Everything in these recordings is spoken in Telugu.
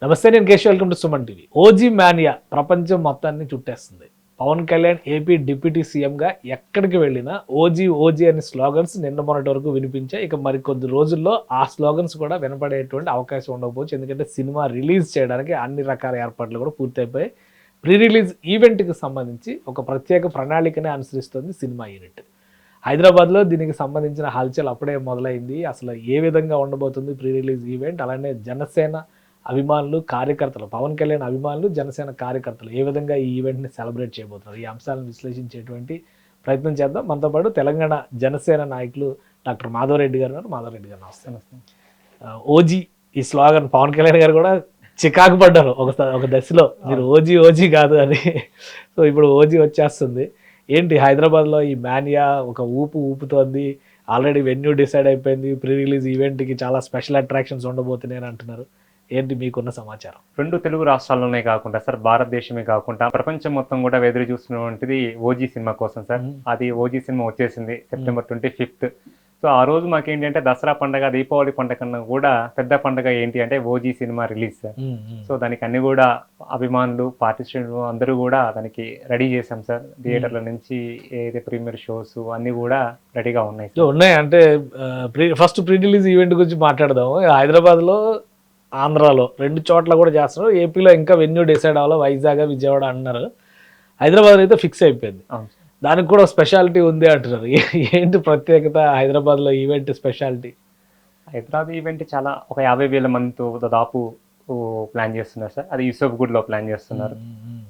నమస్తే, నేను Keshav. Welcome to Suman TV. OG mania ప్రపంచం మొత్తాన్ని చుట్టేస్తుంది. పవన్ కళ్యాణ్ ఏపీ డిప్యూటీ సీఎంగా ఎక్కడికి వెళ్ళినా ఓజీ ఓజీ అనే స్లోగన్స్ నిన్న మొన్నటి వరకు వినిపించాయి. ఇక మరికొద్ది రోజుల్లో ఆ స్లోగన్స్ కూడా వినపడేటువంటి అవకాశం ఉండకపోవచ్చు. ఎందుకంటే సినిమా రిలీజ్ చేయడానికి అన్ని రకాల ఏర్పాట్లు కూడా పూర్తయిపోయి ప్రీ రిలీజ్ ఈవెంట్కి సంబంధించి ఒక ప్రత్యేక ప్రణాళికనే అనుసరిస్తుంది సినిమా యూనిట్. హైదరాబాద్లో దీనికి సంబంధించిన హల్చల్ అప్పుడే మొదలైంది. అసలు ఏ విధంగా ఉండబోతుంది ప్రీ రిలీజ్ ఈవెంట్, అలానే జనసేన అభిమానులు, కార్యకర్తలు, పవన్ కళ్యాణ్ అభిమానులు, జనసేన కార్యకర్తలు ఏ విధంగా ఈ ఈవెంట్ని సెలబ్రేట్ చేయబోతున్నారు, ఈ అంశాలను విశ్లేషించేటువంటి ప్రయత్నం చేద్దాం. మనతో పాటు తెలంగాణ జనసేన నాయకులు డాక్టర్ మాధవరెడ్డి గారు ఉన్నారు. మాధవరెడ్డి గారు నమస్తే. ఓజీ ఈ స్లోగన్ పవన్ కళ్యాణ్ గారు కూడా చికాకు పడ్డారు ఒక దశలో, మీరు ఓజీ ఓజీ కాదు అని. సో ఇప్పుడు ఓజీ వచ్చేస్తుంది. ఏంటి హైదరాబాద్లో ఈ మానియా ఒక ఊపుతోంది. ఆల్రెడీ వెన్యూ డిసైడ్ అయిపోయింది. ప్రీ రిలీజ్ ఈవెంట్కి చాలా స్పెషల్ అట్రాక్షన్స్ ఉండబోతున్నాయని అంటున్నారు. ఏంటి మీకున్న సమాచారం? రెండు తెలుగు రాష్ట్రాల్లోనే కాకుండా సార్, భారతదేశమే కాకుండా ప్రపంచం మొత్తం కూడా ఎదురు చూస్తున్నటువంటిది ఓజీ సినిమా కోసం సార్. అది ఓజీ సినిమా వచ్చేసింది సెప్టెంబర్ 25th. సో ఆ రోజు మాకేంటి అంటే దసరా పండుగ, దీపావళి పండుగ కన్నా కూడా పెద్ద పండుగ ఏంటి అంటే OG cinema release sir. So దానికి అన్ని కూడా అభిమానులు, పార్టిసిపెంట్లు అందరూ కూడా దానికి రెడీ చేశాం సార్. థియేటర్ల నుంచి ఏదైతే ప్రీమియర్ షోస్ అన్ని కూడా రెడీగా ఉన్నాయి సార్. ఉన్నాయి అంటే ఫస్ట్ ప్రీ రిలీజ్ ఈవెంట్ గురించి మాట్లాడదాం. హైదరాబాద్లో, ఆంధ్రాలో రెండు చోట్ల కూడా చేస్తున్నారు. ఏపీలో ఇంకా వెన్యూ డిసైడ్ అవ్వాలి, వైజాగ్, విజయవాడ అన్నారు. హైదరాబాద్ అయితే ఫిక్స్ అయిపోయింది. దానికి కూడా స్పెషాలిటీ ఉంది అంటున్నారు. ఏంటి ప్రత్యేకత హైదరాబాద్లో ఈవెంట్ స్పెషాలిటీ? హైదరాబాద్ ఈవెంట్ చాలా ఒక 50,000 మందితో దాదాపు ప్లాన్ చేస్తున్నారు సార్. అది యూసఫ్గూడ్లో ప్లాన్ చేస్తున్నారు.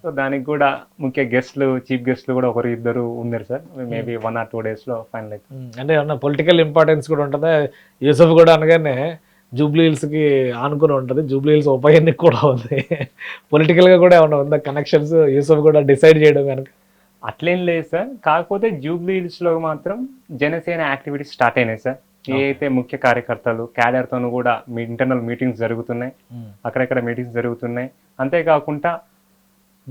సో దానికి కూడా ముఖ్య గెస్ట్లు, చీఫ్ గెస్ట్లు కూడా ఒకరు ఇద్దరు ఉన్నారు సార్. మేబీ 1 or 2 daysలో ఫైనల్ అవుతుంది. అంటే ఏమన్నా పొలిటికల్ ఇంపార్టెన్స్ కూడా ఉంటుందా? యూసఫ్గూడ్ అనగానే జూబ్లీ హిల్స్కి ఆనుకుని ఉంటుంది. జూబ్లీ హిల్స్ ఉప ఎన్నిక కూడా ఉంది. పొలిటికల్గా కూడా ఏమన్నా ఉందా కనెక్షన్స్ యూసఫ్ కూడా డిసైడ్ చేయడం కనుక? అట్లేం లేదు సార్. కాకపోతే జూబ్లీ హిల్స్లో మాత్రం జనసేన యాక్టివిటీస్ స్టార్ట్ అయినాయి సార్. ఏ అయితే ముఖ్య కార్యకర్తలు, క్యాడర్తోనూ కూడా ఇంటర్నల్ మీటింగ్స్ జరుగుతున్నాయి, అక్కడెక్కడ మీటింగ్స్ జరుగుతున్నాయి. అంతేకాకుండా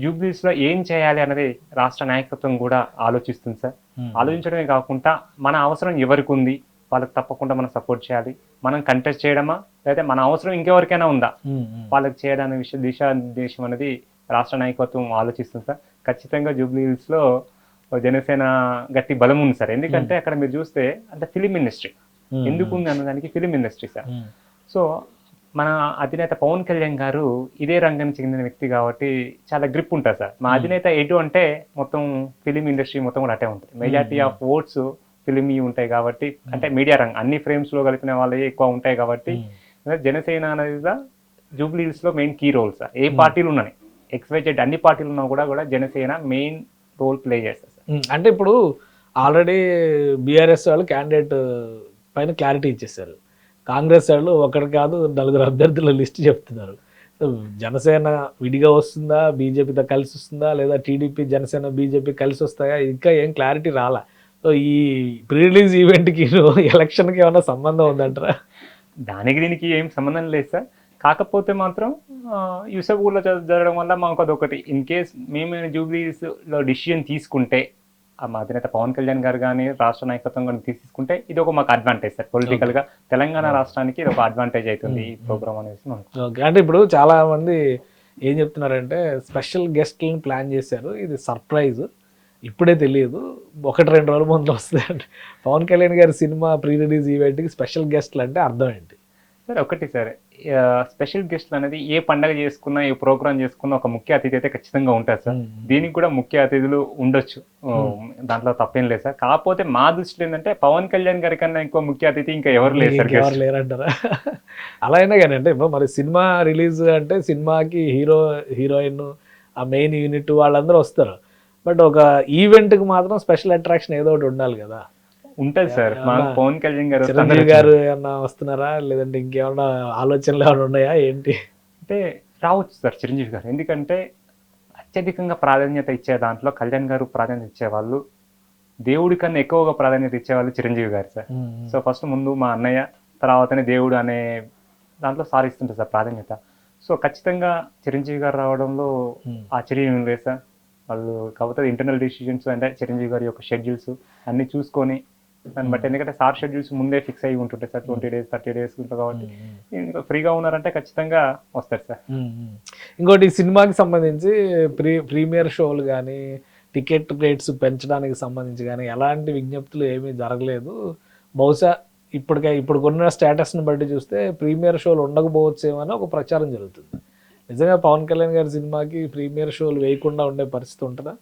జూబ్లీ హిల్స్లో ఏం చేయాలి అనేది రాష్ట్ర నాయకత్వం కూడా ఆలోచిస్తుంది సార్. ఆలోచించడమే కాకుండా మన అవసరం ఎవరికి ఉంది, వాళ్ళకి తప్పకుండా మనం సపోర్ట్ చేయాలి. మనం కంటెస్ట్ చేయడమా, లేదా మన అవసరం ఇంకెవరికైనా ఉందా వాళ్ళకి చేయడానికి దిశానిర్దేశం అనేది రాష్ట్ర నాయకత్వం ఆలోచిస్తుంది సార్. ఖచ్చితంగా జూబ్లీ హిల్స్లో జనసేన గట్టి బలం ఉంది సార్. ఎందుకంటే అక్కడ మీరు చూస్తే అంటే ఫిలిం ఇండస్ట్రీ ఎందుకు ఉంది అన్నదానికి ఫిలిం ఇండస్ట్రీ సార్. సో మన అధినేత పవన్ కళ్యాణ్ గారు ఇదే రంగానికి చెందిన వ్యక్తి కాబట్టి చాలా గ్రిప్ ఉంటుంది సార్. మా అధినేత ఎటు అంటే మొత్తం ఫిలిం ఇండస్ట్రీ మొత్తం కూడా అటే ఉంటుంది. మెజారిటీ ఆఫ్ ఓట్స్ ఫిలిం ఉంటాయి కాబట్టి, అంటే మీడియా రంగం అన్ని ఫ్రేమ్స్లో కలిపిన వాళ్ళే ఎక్కువ ఉంటాయి కాబట్టి జనసేన అనేది జూబ్లీ హిల్స్లో మెయిన్ కీ రోల్ సార్. ఏ పార్టీలు ఉన్నాయి, XYZ అన్ని పార్టీలు ఉన్నా కూడా జనసేన మెయిన్ రోల్ ప్లే చేస్తారు సార్. అంటే ఇప్పుడు ఆల్రెడీ బీఆర్ఎస్ వాళ్ళు క్యాండిడేట్ పైన క్లారిటీ ఇచ్చేసారు. కాంగ్రెస్ వాళ్ళు ఒకటి కాదు 4 అభ్యర్థుల లిస్ట్ చెప్తున్నారు. జనసేన విడిగా వస్తుందా, బీజేపీతో కలిసి వస్తుందా, లేదా టీడీపీ, జనసేన, బీజేపీ కలిసి వస్తాయా, ఇంకా ఏం క్లారిటీ రాలా. సో ఈ ప్రీ రిలీజ్ ఈవెంట్కి ఎలక్షన్కి ఏమైనా సంబంధం ఉందంటారా? దానికి దీనికి ఏం సంబంధం లేదు సార్. కాకపోతే మాత్రం యూసఫ్గూడ్లో జరగడం వల్ల మాకు అదొకటి, ఇన్ కేస్ మేము జూబ్లీస్లో డిసిషన్ తీసుకుంటే, మా అధినేత పవన్ కళ్యాణ్ గారు కానీ రాష్ట్ర నాయకత్వం కానీ తీసుకుంటే ఇది ఒక మాకు అడ్వాంటేజ్ సార్. పొలిటికల్గా తెలంగాణ రాష్ట్రానికి ఇది ఒక అడ్వాంటేజ్ అవుతుంది ఈ ప్రోగ్రామ్ అనేసి. ఓకే, అంటే ఇప్పుడు చాలా మంది ఏం చెప్తున్నారంటే స్పెషల్ గెస్ట్లను ప్లాన్ చేశారు, ఇది సర్ప్రైజ్, ఇప్పుడే తెలియదు, 1-2 రోజుల ముందు వస్తుంది అంటే. పవన్ కళ్యాణ్ గారి సినిమా ప్రీ రిలీజ్ ఈవెంట్కి స్పెషల్ గెస్ట్లు అంటే అర్థం ఏంటి సార్? ఒకటి సార్, స్పెషల్ గెస్ట్లు అనేది ఏ పండగ చేసుకున్నా, ఏ ప్రోగ్రామ్ చేసుకున్నా ఒక ముఖ్య అతిథి అయితే ఖచ్చితంగా ఉంటారు సార్. దీనికి కూడా ముఖ్య అతిథులు ఉండొచ్చు, దాంట్లో తప్పేం లేదు సార్. కాకపోతే మా దృష్టిలో ఏంటంటే పవన్ కళ్యాణ్ గారి కన్నా ఇంకో ముఖ్య అతిథి ఇంకా ఎవరు లేదు సార్. ఎవరు లేరంటారా? అలా అయినా కానీ అంటే మరి సినిమా రిలీజ్ అంటే సినిమాకి హీరోయిన్, ఆ మెయిన్ యూనిట్ వాళ్ళందరూ వస్తారు. బట్ ఒక ఈవెంట్కి మాత్రం స్పెషల్ అట్రాక్షన్ ఏదో ఒకటి ఉండాలి కదా. ఉంటుంది సార్. మాకు పవన్ కళ్యాణ్ గారు, చిరంజీవి గారు ఏమన్నా వస్తున్నారా, లేదంటే ఇంకేమన్నా ఆలోచనలు ఏమైనా ఉన్నాయా ఏంటి? అంటే రావచ్చు సార్ చిరంజీవి గారు. ఎందుకంటే అత్యధికంగా ప్రాధాన్యత ఇచ్చే దాంట్లో కళ్యాణ్ గారు ప్రాధాన్యత ఇచ్చేవాళ్ళు, దేవుడి కన్నా ఎక్కువగా ప్రాధాన్యత ఇచ్చేవాళ్ళు చిరంజీవి గారు సార్. సో ఫస్ట్ ముందు మా అన్నయ్య, తర్వాతనే దేవుడు అనే దాంట్లో సారిస్తుంటారు సార్ ప్రాధాన్యత. సో ఖచ్చితంగా చిరంజీవి గారు రావడంలో ఆశ్చర్యం లేదు సార్. వాళ్ళు కాకపోతే ఇంటర్నల్ డిసిషన్స్ అంటే చిరంజీవి గారి యొక్క షెడ్యూల్స్ అన్నీ చూసుకొని దాన్ని బట్టి ఎందుకంటే సార్ షెడ్యూల్స్ ముందే ఫిక్స్ అయ్యి ఉంటుంటాయి సార్, 20 days 30 days ఉంటుంది కాబట్టి ఇంకా ఫ్రీగా ఉన్నారంటే ఖచ్చితంగా వస్తారు సార్. ఇంకోటి ఈ సినిమాకి సంబంధించి ప్రీమియర్ షోలు కానీ టికెట్ రేట్స్ పెంచడానికి సంబంధించి కానీ ఎలాంటి విజ్ఞప్తులు ఏమీ జరగలేదు. బహుశా ఇప్పుడున్న స్టేటస్ని బట్టి చూస్తే ప్రీమియర్ షోలు ఉండకపోవచ్చేమో అని ఒక ప్రచారం జరుగుతుంది. నిజంగా పవన్ కళ్యాణ్ గారి సినిమాకి ప్రీమియర్ షోలు వేయకుండా ఉండే పరిస్థితి ఉంటుందా?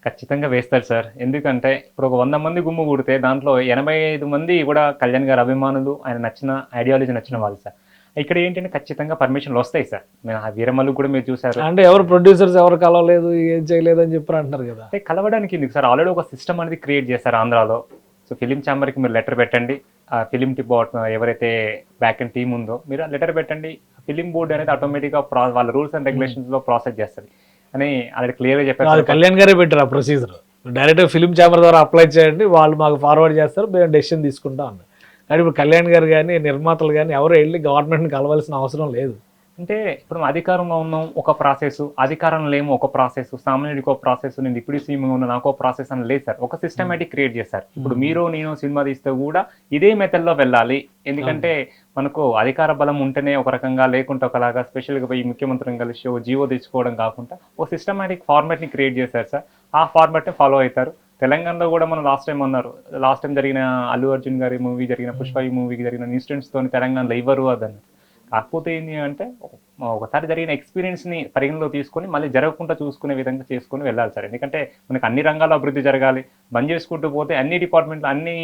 ఖచ్చితంగా వేస్తారు సార్. ఎందుకంటే ఇప్పుడు ఒక 100 మంది గుమ్ము కూడితే దాంట్లో 85 మంది కూడా కళ్యాణ్ గారి అభిమానులు, ఆయన నచ్చిన ఐడియాలజీ నచ్చిన వాళ్ళు సార్. ఇక్కడ ఏంటంటే ఖచ్చితంగా పర్మిషన్లు వస్తాయి సార్. మేము ఆ వీరమల్లు కూడా మీరు చూసారు. అంటే ఎవరు ప్రొడ్యూసర్స్ ఎవరు కలవలేదు, ఏం చేయలేదు అని చెప్పి అంటున్నారు కదా. అంటే కలవడానికి ఎందుకు సార్, ఆల్రెడీ ఒక సిస్టమ్ అనేది క్రియేట్ చేశారు ఆంధ్రాలో. సో ఫిలిం ఛాంబర్కి మీరు లెటర్ పెట్టండి, ఆ ఫిలిం బోర్డ్ ఎవరైతే బ్యాక్ అండ్ టీమ్ ఉందో మీరు లెటర్ పెట్టండి, ఫిలిం బోర్డ్ అనేది ఆటోమేటిక్గా వాళ్ళ రూల్స్ అండ్ రెగ్యులేషన్స్లో ప్రాసెస్ చేస్తుంది అని ఆల్రెడీ క్లియర్గా చెప్పారు. కళ్యాణ్ గారే పెట్టారు ఆ ప్రొసీజర్. డైరెక్ట్ ఫిలిం ఛాంబర్ ద్వారా అప్లై చేయండి, వాళ్ళు మాకు ఫార్వర్డ్ చేస్తారు, మేము డెసిషన్ తీసుకుంటాం అన్నారు. కానీ ఇప్పుడు కళ్యాణ్ గారు కానీ నిర్మాతలు కానీ ఎవరు వెళ్ళి గవర్నమెంట్ని కలవాల్సిన అవసరం లేదు. అంటే ఇప్పుడు అధికారంలో ఉన్నాం ఒక ప్రాసెస్, అధికారంలో లేము ఒక ప్రాసెస్, సామాన్యుడికి ఒక ప్రాసెస్, నేను డిప్యూటీ సీఎం ఉన్నా నాకు ఒక ప్రాసెస్ అని లేదు సార్. ఒక సిస్టమేటిక్ క్రియేట్ చేశారు. ఇప్పుడు మీరు నేను సినిమా తీస్తే కూడా ఇదే మెథడ్లో వెళ్ళాలి. ఎందుకంటే మనకు అధికార బలం ఉంటేనే ఒక రకంగా, లేకుంటే ఒకలాగా. స్పెషల్గా పోయి ముఖ్యమంత్రిని కలిసి ఓ జీవో తెచ్చుకోవడం కాకుండా ఒక సిస్టమేటిక్ ఫార్మాట్ని క్రియేట్ చేశారు సార్. ఆ ఫార్మాట్ని ఫాలో అవుతారు. తెలంగాణలో కూడా మనం లాస్ట్ టైం జరిగిన అల్లు అర్జున్ గారి మూవీ జరిగిన పుష్ప మూవీకి జరిగిన ఇన్సిడెంట్స్తో తెలంగాణలో ఇవ్వరు అదని. కాకపోతే ఏంటి అంటే ఒకసారి జరిగిన ఎక్స్పీరియన్స్ని పరిగణలో తీసుకొని మళ్ళీ జరగకుండా చూసుకునే విధంగా చేసుకుని వెళ్ళాలి సార్. ఎందుకంటే మనకు అన్ని రంగాల్లో అభివృద్ధి జరగాలి. బంద్ చేసుకుంటూ పోతే అన్ని డిపార్ట్మెంట్లు, అన్ని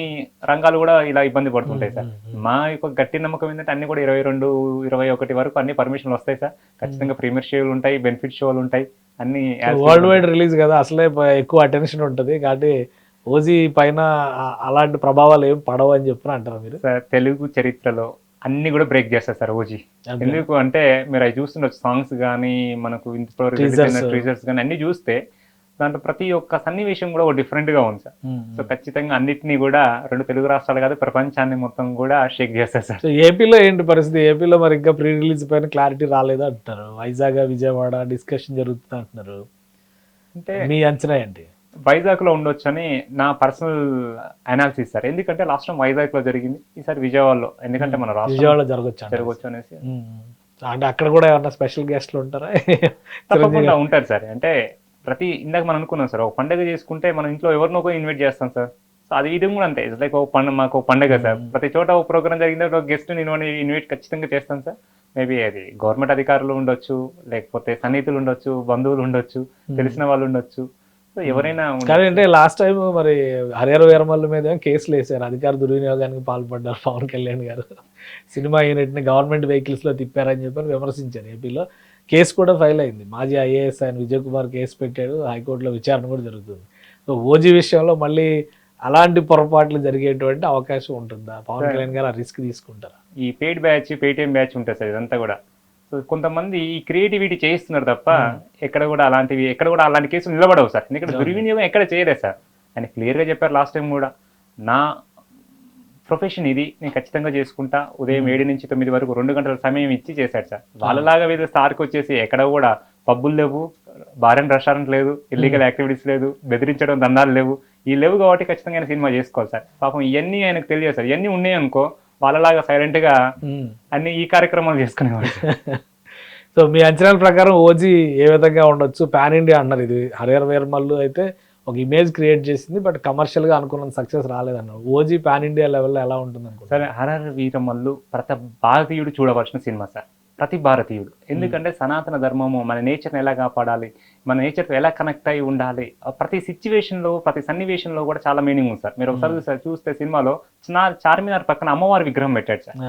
రంగాలు కూడా ఇలా ఇబ్బంది పడుతుంటాయి సార్. మా యొక్క గట్టి నమ్మకం ఏంటంటే అన్ని కూడా 22, 21 వరకు అన్ని పర్మిషన్లు వస్తాయి సార్. ఖచ్చితంగా ప్రీమియర్ షోలు ఉంటాయి, బెనిఫిట్ షోలు ఉంటాయి, అన్ని వరల్డ్ వైడ్ రిలీజ్ కదా, అసలే ఎక్కువ అటెన్షన్ ఉంటుంది. కాబట్టి ఓజీ పైన అలాంటి ప్రభావాలు ఏం పడవు అని చెప్పి అంటారు మీరు. సార్ తెలుగు చరిత్రలో అన్ని కూడా బ్రేక్ చేస్తారు సార్ ఓజీ. ఎందుకు అంటే మీరు అవి చూస్తుండొచ్చు, సాంగ్స్ కానీ మనకు టీజర్స్ కానీ అన్ని చూస్తే దాంట్లో ప్రతి ఒక్క సన్నివేశం కూడా ఒక డిఫరెంట్ గా ఉంది సార్. సో ఖచ్చితంగా అన్నిటినీ కూడా 2 తెలుగు రాష్ట్రాలు కాదు ప్రపంచాన్ని మొత్తం కూడా షేక్ చేస్తారు సార్. ఏపీలో ఏంటి పరిస్థితి? ఏపీలో మరి ఇంకా ప్రీ రిలీజ్ పైన క్లారిటీ రాలేదు అంటున్నారు. వైజాగ్, విజయవాడ డిస్కషన్ జరుగుతుంది అంటున్నారు. అంటే మీ అంచనా ఏంటి? వైజాగ్లో ఉండొచ్చు అని నా పర్సనల్ అనాలిసిస్ సార్. ఎందుకంటే లాస్ట్ టైం వైజాగ్లో జరిగింది, ఈసారి విజయవాడలో. ఎందుకంటే మన విజయవాడలో జరగచ్చు అనేసి. అంటే అక్కడ కూడా ఏమన్నా స్పెషల్ గెస్ట్లు ఉంటారా? తప్పకుండా ఉంటారు సార్. అంటే ఇందాక మనం అనుకున్నాం సార్, ఒక పండుగ చేసుకుంటే మన ఇంట్లో ఎవరినో ఒక ఇన్వైట్ చేస్తాం సార్. సో అది ఇది కూడా అంతే. ఇట్స్ లైక్ మాకు పండుగ సార్. ప్రతి చోట ఒక ప్రోగ్రామ్ జరిగింది, ఒక గెస్ట్ నేను ఇన్వైట్ ఖచ్చితంగా చేస్తాను సార్. మేబీ అది గవర్నమెంట్ అధికారులు ఉండొచ్చు, లేకపోతే సన్నిహితులు ఉండొచ్చు, బంధువులు ఉండొచ్చు, తెలిసిన వాళ్ళు ఉండొచ్చు, ఎవరైనా. కానీ అంటే లాస్ట్ టైం మరి హరిహర వీరమల్లు మీద కేసులు వేశారు, అధికార దుర్వినియోగానికి పాల్పడ్డారు పవన్ కళ్యాణ్ గారు. సినిమా యూనిట్ని గవర్నమెంట్ వెహికల్స్లో తిప్పారని చెప్పి విమర్శించారు. ఏపీలో కేసు కూడా ఫైల్ అయింది. మాజీ ఐఏఎస్ ఆయన విజయ్ కుమార్ కేసు పెట్టాడు, హైకోర్టులో విచారణ కూడా జరుగుతుంది. సో ఓజీ విషయంలో మళ్ళీ అలాంటి పొరపాట్లు జరిగేటువంటి అవకాశం ఉంటుందా? పవన్ కళ్యాణ్ గారు ఆ రిస్క్ తీసుకుంటారా? ఈ పెయిడ్ బ్యాచ్, పేటిఎం బ్యాచ్ ఉంటుంది సార్, ఇదంతా కూడా. సో కొంతమంది ఈ క్రియేటివిటీ చేయిస్తున్నారు తప్ప ఎక్కడ కూడా అలాంటి కేసులు నిలబడవు సార్. ఎందుకంటే దుర్వినియోగం ఎక్కడ చేయలేదు సార్. ఆయన క్లియర్గా చెప్పారు లాస్ట్ టైం కూడా, నా ప్రొఫెషన్ ఇది, నేను ఖచ్చితంగా చేసుకుంటా. ఉదయం 7 నుంచి 9 వరకు 2 గంటల సమయం ఇచ్చి చేశాడు సార్. వాళ్ళలాగా వీళ్ళు స్టార్కి వచ్చేసి ఎక్కడ కూడా పబ్బులు లేవు, బార్ అండ్ రెస్టారెంట్ లేదు, ఇల్లీగల్ యాక్టివిటీస్ లేదు, బెదిరించడం దందాలు లేవు. ఈ లేవు కాబట్టి ఖచ్చితంగా ఆయన సినిమా చేసుకోవాలి సార్. పాపం ఇవన్నీ ఆయనకు తెలియదు సార్. ఇవన్నీ ఉన్నాయి అనుకో, వాళ్ళలాగా సైలెంట్ గా అన్ని ఈ కార్యక్రమాలు చేసుకునేవాళ్ళు. సో మీ అంచనాల ప్రకారం ఓజీ ఏ విధంగా ఉండొచ్చు? పాన్ ఇండియా అన్నారు. ఇది హరిహర వీరమల్లు అయితే ఒక ఇమేజ్ క్రియేట్ చేసింది, బట్ కమర్షియల్ గా అనుకున్న సక్సెస్ రాలేదన్నారు. ఓజీ పాన్ ఇండియా లెవెల్లో ఎలా ఉంటుంది అనుకో? సరే, హరిహర వీరమల్లు ప్రతి భారతీయుడు చూడవలసిన సినిమా సార్. ప్రతి భారతీయుడు. ఎందుకంటే సనాతన ధర్మము, మన నేచర్ని ఎలా కాపాడాలి, మన నేచర్తో ఎలా కనెక్ట్ అయి ఉండాలి, ప్రతి సిచ్యువేషన్లో, ప్రతి సన్నివేశంలో కూడా చాలా మీనింగ్ ఉంది సార్. మీరు ఒకసారి చూస్తే సినిమాలో చార్మినార్ పక్కన అమ్మవారి విగ్రహం పెట్టాడు సార్,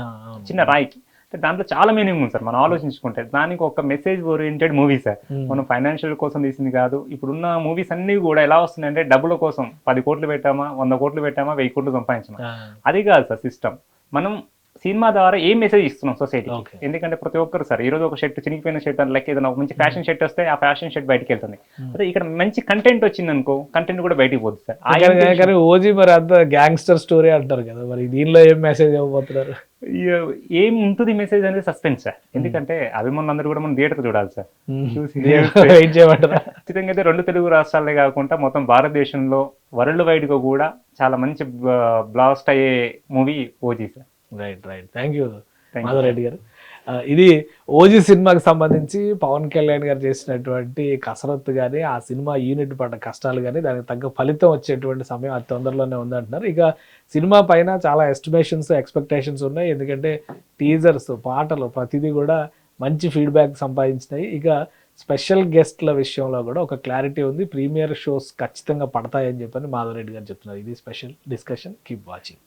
చిన్న రాయికి. దాంట్లో చాలా మీనింగ్ ఉంది సార్. మనం ఆలోచించుకుంటే దానికి ఒక మెసేజ్ ఓరియంటెడ్ మూవీ సార్. మనం ఫైనాన్షియల్ కోసం తీసింది కాదు. ఇప్పుడున్న మూవీస్ అన్ని కూడా ఎలా వస్తున్నాయంటే డబ్బుల కోసం 10 కోట్లు పెట్టామా, 100 కోట్లు పెట్టామా, 1000 కోట్లు సంపాదించామా, అది కాదు సార్ సిస్టమ్. మనం సినిమా ద్వారా ఏం మెసేజ్ ఇస్తున్నాం సొసైటీ? ఎందుకంటే ప్రతి ఒక్కరు సార్, ఈ రోజు ఒక షర్ట్, చినిగిపోయిన షర్ట్ అని లెక్క, ఏదైనా ఒక మంచి ఫ్యాషన్ షర్ట్ వస్తే ఆ ఫ్యాషన్ షర్ట్ బయటకి వెళ్తుంది. అదే ఇక్కడ మంచి కంటెంట్ వచ్చింది అనుకో, కంటెంట్ కూడా బయటికి పోతుంది సార్. కానీ ఓజీ మరి అంత గ్యాంగ్స్టర్ స్టోరీ అంటారు కదా, మరి దీనిలో ఏం మెసేజ్ ఇవ్వబోతున్నారు? ఏం ఉంటుంది మెసేజ్ అనేది సస్పెన్స్ సార్. ఎందుకంటే అభిమానులు అందరూ కూడా మనం థియేటర్ చూడాలి సార్. చూసి వెయిట్ చేయమంటారా? ఖచ్చితంగా అయితే 2 తెలుగు రాష్ట్రాలే కాకుండా మొత్తం భారతదేశంలో వరల్డ్ వైడ్ గా కూడా చాలా మంచి బ్లాస్ట్ అయ్యే movie OG sir. Right right, thank you Thank you. Madhavareddy గారు. ఇది ఓజీ సినిమాకి సంబంధించి పవన్ కళ్యాణ్ గారు చేసినటువంటి కసరత్తు కానీ, ఆ సినిమా యూనిట్ పడ్డ కష్టాలు కానీ, దానికి తగ్గ ఫలితం వచ్చేటువంటి సమయం అతి తొందరలోనే ఉందంటున్నారు. ఇక సినిమా పైన చాలా ఎస్టిమేషన్స్, ఎక్స్పెక్టేషన్స్ ఉన్నాయి. ఎందుకంటే టీజర్స్, పాటలు ప్రతిదీ కూడా మంచి ఫీడ్బ్యాక్ సంపాదించినాయి. ఇక స్పెషల్ గెస్ట్ల విషయంలో కూడా ఒక క్లారిటీ ఉంది. ప్రీమియర్ షోస్ ఖచ్చితంగా పడతాయని చెప్పని మాధవరెడ్డి గారు చెప్తున్నారు. ఇది స్పెషల్ డిస్కషన్. Keep watching.